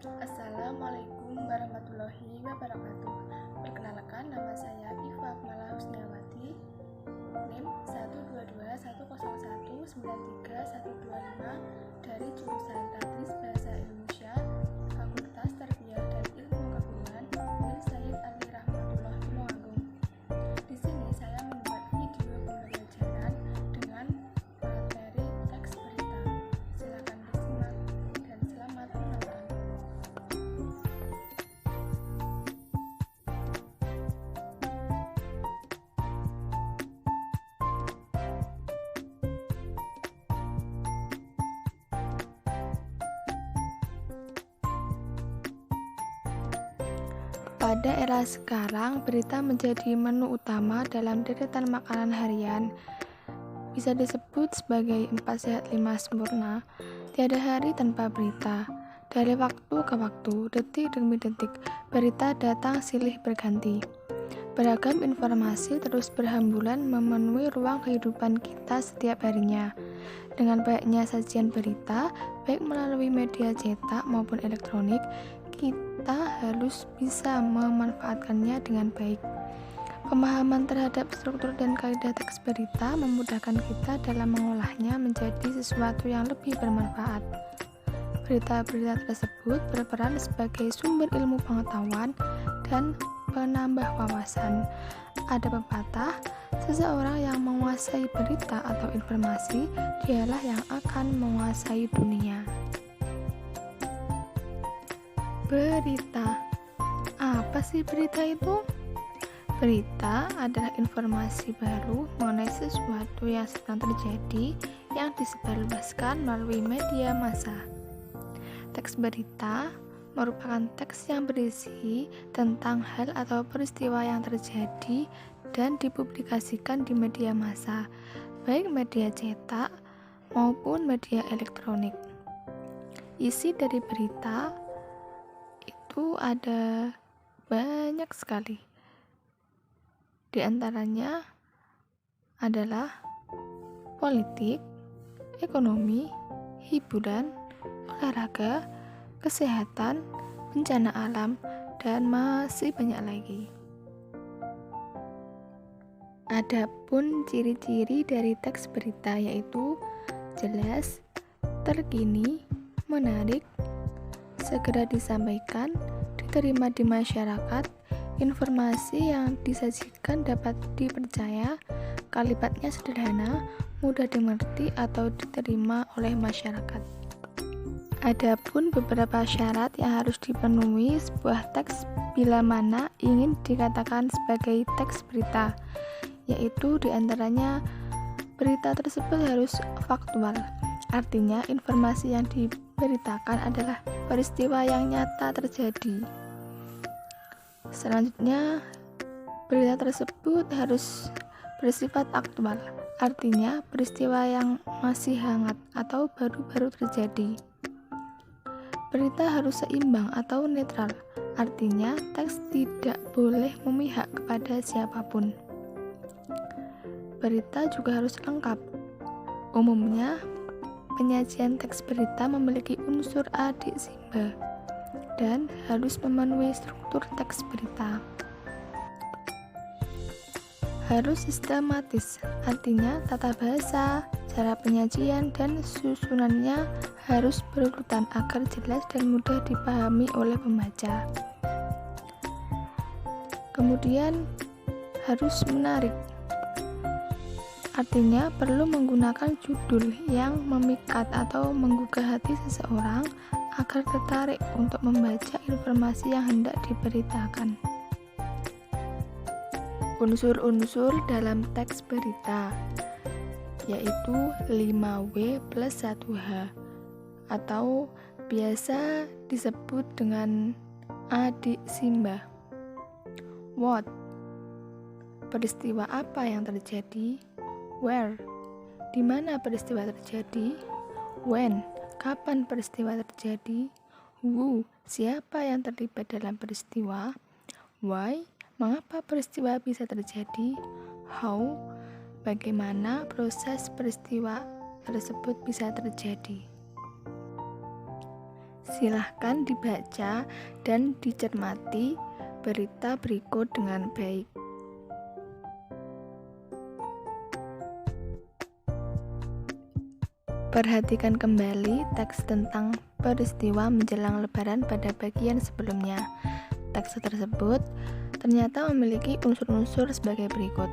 Assalamualaikum warahmatullahi wabarakatuh. Perkenalkan, nama saya Iva Akmala Husniawati, NIM 12210193125 dari jurusan Tadris Bahasa Indonesia, Fakultas Tarbiyah dan Ilmu Keguruan, Uin Sayyid Ali Rahmatullah Tulungagung. Di sini saya membuat video pembelajaran dengan materi teks berita. Silakan disimak dan selamat menonton. Pada era sekarang, berita menjadi menu utama dalam deretan makanan harian. Bisa disebut sebagai 4 sehat 5 sempurna. Tiada hari tanpa berita. Dari waktu ke waktu, detik demi detik, berita datang silih berganti. Beragam informasi terus berhamburan memenuhi ruang kehidupan kita setiap harinya. Dengan banyaknya sajian berita, baik melalui media cetak maupun elektronik, kita harus bisa memanfaatkannya dengan baik. Pemahaman terhadap struktur dan kaidah teks berita memudahkan kita dalam mengolahnya menjadi sesuatu yang lebih bermanfaat. Berita-berita tersebut berperan sebagai sumber ilmu pengetahuan dan penambah wawasan. Ada pepatah, seseorang yang menguasai berita atau informasi, dialah yang akan menguasai dunia. Berita. Apa sih berita itu? Berita adalah informasi baru mengenai sesuatu yang sedang terjadi yang disebarluaskan melalui media massa. Teks berita merupakan teks yang berisi tentang hal atau peristiwa yang terjadi dan dipublikasikan di media massa, baik media cetak maupun media elektronik. Isi dari berita itu ada banyak sekali. Di antaranya adalah politik, ekonomi, hiburan, olahraga, kesehatan, bencana alam, dan masih banyak lagi. Adapun ciri-ciri dari teks berita yaitu jelas, terkini, menarik, segera disampaikan, diterima di masyarakat, informasi yang disajikan dapat dipercaya, kalimatnya sederhana, mudah dimengerti atau diterima oleh masyarakat. Adapun beberapa syarat yang harus dipenuhi sebuah teks bila mana ingin dikatakan sebagai teks berita, yaitu diantaranya berita tersebut harus faktual, artinya informasi yang diberitakan adalah peristiwa yang nyata terjadi. Selanjutnya, berita tersebut harus bersifat aktual, artinya peristiwa yang masih hangat atau baru-baru terjadi. Berita harus seimbang atau netral, artinya teks tidak boleh memihak kepada siapapun. Berita juga harus lengkap. Umumnya, penyajian teks berita memiliki unsur adiksi dan harus memenuhi struktur teks berita. Harus sistematis, artinya tata bahasa, cara penyajian, dan susunannya harus berurutan agar jelas dan mudah dipahami oleh pembaca. Kemudian harus menarik, artinya perlu menggunakan judul yang memikat atau menggugah hati seseorang agar tertarik untuk membaca informasi yang hendak diberitakan. Unsur-unsur dalam teks berita yaitu 5W plus 1H atau biasa disebut dengan adiksi. What? Peristiwa apa yang terjadi? Where? Di mana peristiwa terjadi? When? Kapan peristiwa terjadi? Who? Siapa yang terlibat dalam peristiwa? Why? Mengapa peristiwa bisa terjadi? How? Bagaimana proses peristiwa tersebut bisa terjadi? Silahkan dibaca dan dicermati berita berikut dengan baik. Perhatikan kembali teks tentang peristiwa menjelang Lebaran pada bagian sebelumnya. Teks tersebut ternyata memiliki unsur-unsur sebagai berikut.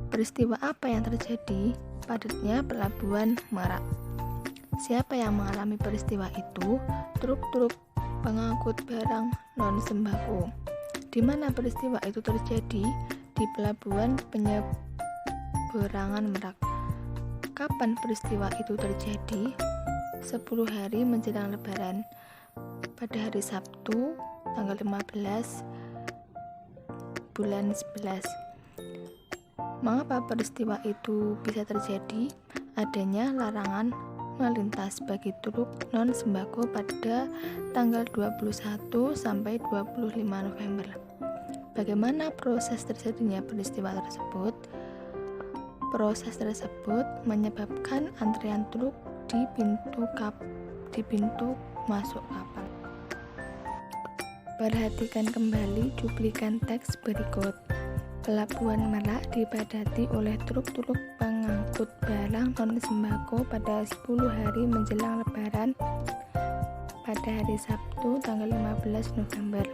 Peristiwa apa yang terjadi? Padatnya pelabuhan Merak. Siapa yang mengalami peristiwa itu? Truk-truk pengangkut barang non-sembako. Di mana peristiwa itu terjadi? Di pelabuhan penyeberangan Merak. Kapan peristiwa itu terjadi? 10 hari menjelang Lebaran. Pada hari Sabtu, tanggal 15 bulan 11. Mengapa peristiwa itu bisa terjadi? Adanya larangan melintas bagi truk non-sembako pada tanggal 21 sampai 25 November. Bagaimana proses terjadinya peristiwa tersebut? Proses tersebut menyebabkan antrian truk di pintu masuk kapal. Perhatikan kembali cuplikan teks berikut. Pelabuhan Merak dipadati oleh truk-truk pengangkut barang non-sembako pada 10 hari menjelang Lebaran pada hari Sabtu tanggal 15 November.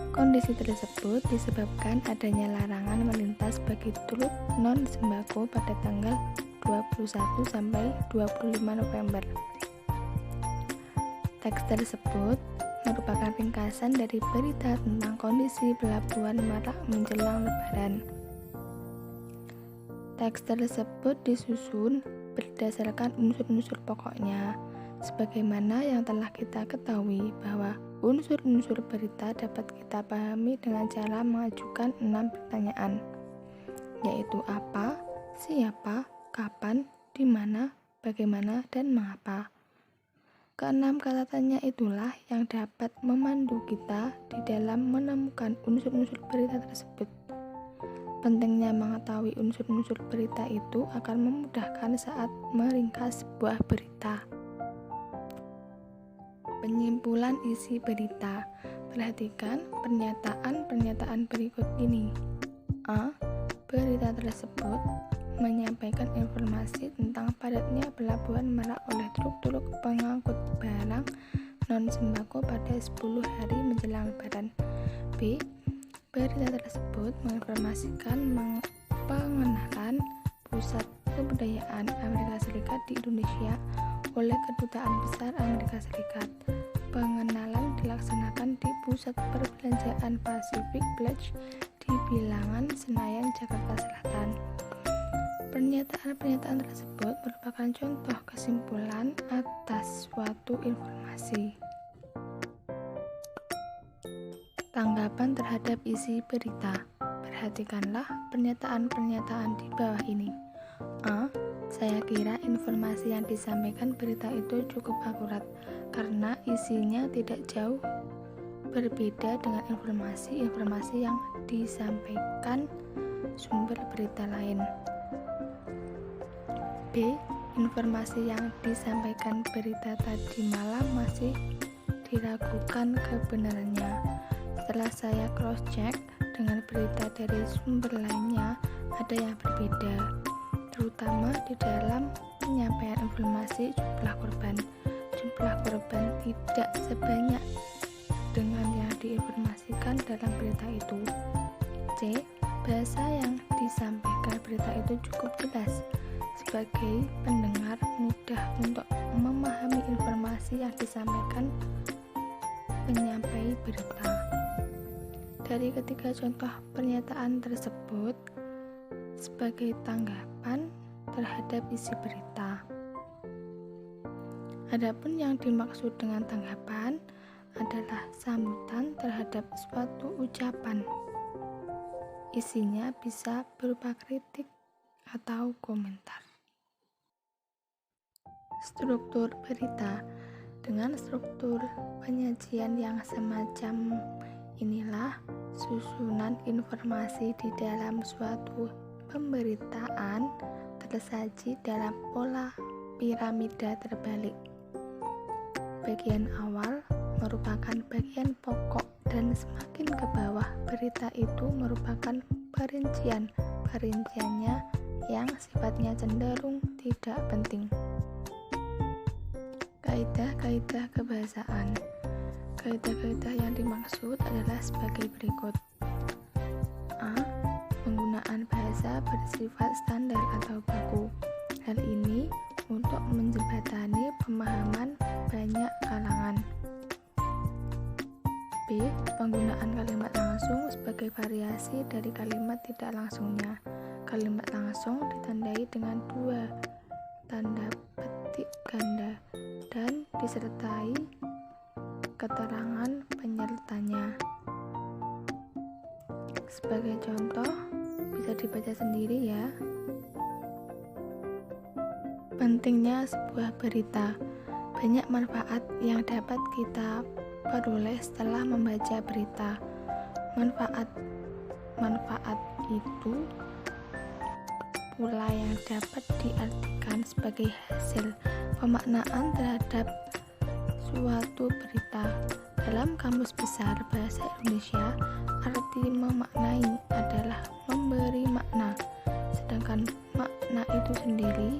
Kondisi tersebut disebabkan adanya larangan melintas bagi truk non-sembako pada tanggal 21 sampai 25 November. Teks tersebut merupakan ringkasan dari berita tentang kondisi pelabuhan Merak menjelang Lebaran. Teks tersebut disusun berdasarkan unsur-unsur pokoknya, sebagaimana yang telah kita ketahui bahwa unsur-unsur berita dapat kita pahami dengan cara mengajukan 6 pertanyaan, yaitu apa, siapa, kapan, di mana, bagaimana, dan mengapa. Keenam kata tanya itulah yang dapat memandu kita di dalam menemukan unsur-unsur berita tersebut. Pentingnya mengetahui unsur-unsur berita itu akan memudahkan saat meringkas sebuah berita. Penyimpulan isi berita. Perhatikan pernyataan-pernyataan berikut ini. A. Berita tersebut menyampaikan informasi tentang padatnya pelabuhan Merak oleh truk-truk pengangkut barang non-sembako pada 10 hari menjelang Lebaran. B. Berita tersebut menginformasikan pengenalan pusat kebudayaan Amerika Serikat di Indonesia oleh Kedutaan Besar Amerika Serikat. Pengenalan dilaksanakan di Pusat Perbelanjaan Pacific Place di Bilangan, Senayan, Jakarta Selatan. Pernyataan-pernyataan tersebut merupakan contoh kesimpulan atas suatu informasi. Tanggapan terhadap isi berita. Perhatikanlah pernyataan-pernyataan di bawah ini. A. Saya kira informasi yang disampaikan berita itu cukup akurat karena isinya tidak jauh berbeda dengan informasi-informasi yang disampaikan sumber berita lain. B. Informasi yang disampaikan berita tadi malam masih diragukan kebenarannya. Setelah saya cross-check dengan berita dari sumber lainnya, ada yang berbeda, terutama di dalam penyampaian informasi jumlah korban. Jumlah korban tidak sebanyak dengan yang diinformasikan dalam berita itu. C. Bahasa yang disampaikan berita itu cukup jelas. Sebagai pendengar mudah untuk memahami informasi yang disampaikan penyampai berita. Dari ketiga contoh pernyataan tersebut sebagai tanggapan terhadap isi berita. Adapun yang dimaksud dengan tanggapan adalah sambutan terhadap suatu ucapan. Isinya bisa berupa kritik atau komentar. Struktur berita. Dengan struktur penyajian yang semacam inilah susunan informasi di dalam suatu pemberitaan tersaji dalam pola piramida terbalik. bagian awal merupakan bagian pokok dan semakin ke bawah berita itu merupakan perinciannya yang sifatnya cenderung tidak penting. Kaidah-kaidah kebahasaan. Kaidah-kaidah yang dimaksud adalah sebagai berikut. A. Penggunaan bahasa bersifat standar atau baku. Hal ini untuk menjembatani pemahaman banyak kalangan. B. Penggunaan kalimat langsung sebagai variasi dari kalimat tidak langsungnya. Kalimat langsung ditandai dengan 2 tanda petik ganda dan disertai keterangan penyertanya. Sebagai contoh, bisa dibaca sendiri ya. Pentingnya sebuah berita. Banyak manfaat yang dapat kita peroleh setelah membaca berita. Manfaat itu pula yang dapat diartikan sebagai hasil pemaknaan terhadap suatu berita. Dalam Kamus Besar Bahasa Indonesia, arti memaknai adalah memberi makna, sedangkan makna itu sendiri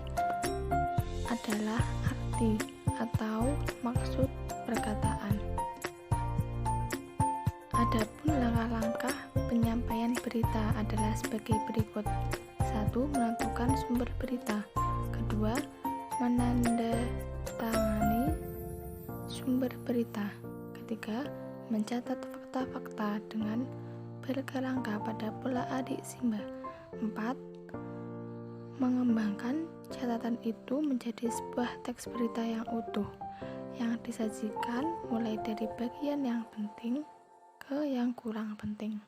adalah arti atau maksud perkataan. Adapun langkah-langkah penyampaian berita adalah sebagai berikut. 1. Menentukan sumber berita. 2. Menandatangani sumber berita. 3. Mencatat fakta-fakta dengan berkerangka pada pola adik Simba. 4. Mengembangkan catatan itu menjadi sebuah teks berita yang utuh, yang disajikan mulai dari bagian yang penting ke yang kurang penting.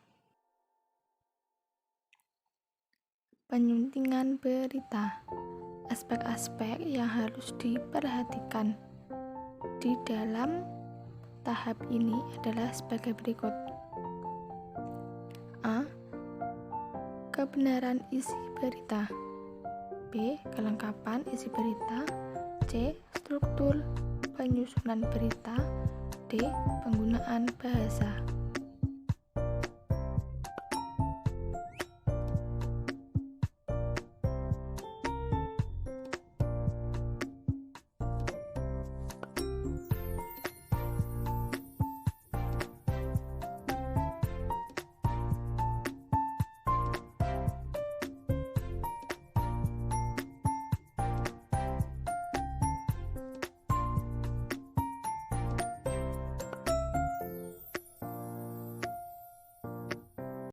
Penyuntingan berita. Aspek-aspek yang harus diperhatikan di dalam tahap ini adalah sebagai berikut. A. Kebenaran isi berita. B. Kelengkapan isi berita. C. Struktur penyusunan berita. D. Penggunaan bahasa.